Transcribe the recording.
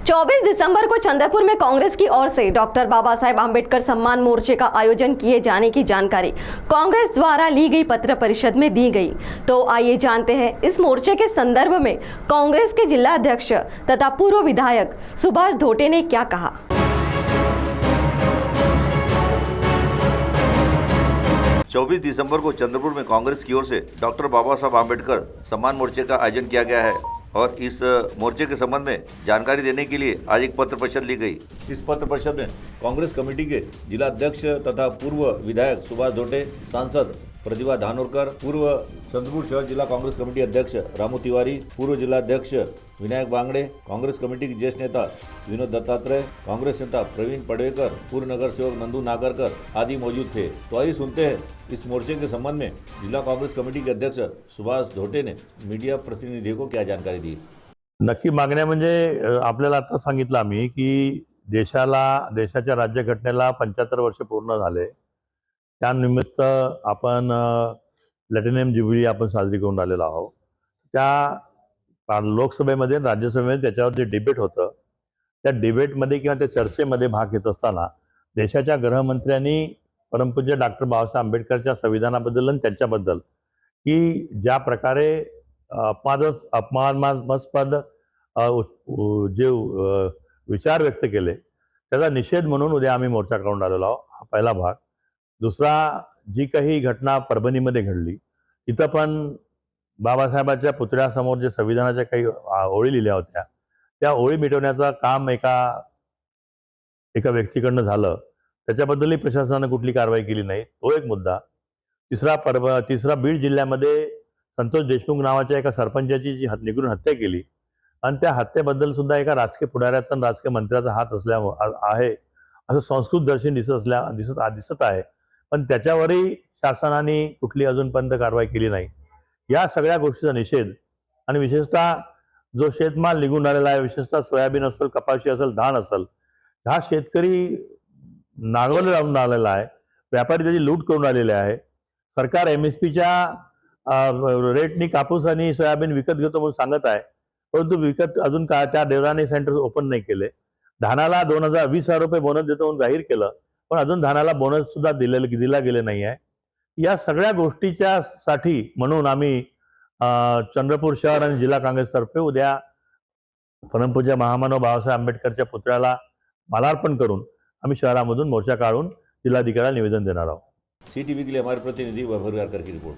24 दिसंबर को चंद्रपुर में कांग्रेस की or say doctor Baba Saheb Ambedkar सम्मान मोर्चे का आयोजन किए जाने की जानकारी कांग्रेस द्वारा ली गई पत्र परिषद में दी गई। तो आइए जानते हैं इस मोर्चे के संदर्भ में कांग्रेस के जिला अध्यक्ष तथा पूर्व विधायक सुभाष धोटे ने क्या कहा। 24 दिसंबर को चंद्रपुर में कांग्रेस की ओर से डॉक्टर बाबा साहब आम्बेडकर सम्मान मोर्चे का आयोजन किया गया है और इस मोर्चे के संबंध में जानकारी देने के लिए आज एक पत्र परिषद ली गई। इस पत्र परिषद में कांग्रेस कमेटी के जिला अध्यक्ष तथा पूर्व विधायक सुभाष धोटे, सांसद प्रतिभा धानोरकर, पूर्व चंद्रपुर शहर जिला कांग्रेस कमेटी अध्यक्ष रामू तिवारी, पूर्व जिला अध्यक्ष विनायक बांगड़े, कांग्रेस कमेटी के ज्येष्ठ नेता विनोद दत्तात्रेय, कांग्रेस नेता प्रवीण पडवेकर, पूर्व नगर सेवक नंदू नागरकर आदि मौजूद थे। तो आइए सुनते हैं इस मोर्चे के संबंध में जिला कांग्रेस कमेटी के अध्यक्ष सुभाष धोटे ने मीडिया प्रतिनिधि को क्या जानकारी दी। नक्की मागण्या म्हणजे आपल्याला आता सांगितलं आम्ही की देशाच्या राज्यघटनेला 75 वर्ष पूर्ण झाले। त्यानिमित्त आपण प्लॅटिनम ज्युबिली आपण साजरी करून आलेलो आहोत। त्या लोकसभेमध्ये राज्यसभेमध्ये त्याच्यावर जे डिबेट होतं त्या डिबेटमध्ये किंवा त्या चर्चेमध्ये भाग घेत असताना देशाच्या गृहमंत्र्यांनी परमपूज्य डॉक्टर बाबासाहेब आंबेडकरच्या संविधानाबद्दल आणि त्यांच्याबद्दल की ज्या प्रकारे अपमानास्पद जे विचार व्यक्त केले त्याचा निषेध म्हणून उद्या आम्ही मोर्चा काढून आलेलो आहोत। हा पहिला भाग। दुसरा, जी काही घटना परभणीमध्ये घडली तिथं पण बाबासाहेबांच्या पुतळ्यासमोर जे संविधानाच्या काही ओळी लिहिल्या होत्या त्या ओळी मिटवण्याचं काम एका व्यक्तीकडनं झालं, त्याच्याबद्दलही प्रशासनाने कुठली कारवाई केली नाही, तो एक मुद्दा। तिसरा बीड जिल्ह्यामध्ये संतोष देशमुख नावाच्या एका सरपंचाची जी निगून हत्या केली आणि त्या हत्येबद्दल सुद्धा एका राजकीय पुढाऱ्याचा आणि राजकीय मंत्र्याचा हात आहे असं संस्कृत दर्शन दिसत आहे, पण त्याच्यावरही शासनाने कुठली अजूनपर्यंत कारवाई केली नाही। या सगळ्या गोष्टीचा निषेध आणि विशेषतः जो शेतमाल निघून आलेला आहे, विशेषतः सोयाबीन असेल, कपाशी असेल, धान असेल, हा शेतकरी नांगरला लावून आलेला आहे, व्यापारी त्याची लूट करून आलेले आहे। सरकार MSPच्या रेटनी कापूस आणि सोयाबीन विकत घेतो म्हणून सांगत आहे, परंतु विकत अजून का त्या देवराने सेंटर ओपन नाही केले। धानाला 20,000 रुपये बोनस देतो म्हणून जाहीर केलं, पण अजून धानाला बोनस सुद्धा दिला गेले नाही आहे। या सगळ्या गोष्टीच्या साठी म्हणून आम्ही चंद्रपूर शहर आणि जिल्हा काँग्रेसतर्फे उद्या परमपूज्य महामानव बाबासाहेब आंबेडकरच्या पुतळ्याला मालार्पण करून आम्ही शहरामधून मोर्चा काढून जिल्हाधिकाऱ्याला निवेदन देणार आहोत। CTV के लिए हमारे प्रतिनिधि वैभव गारकर की रिपोर्ट।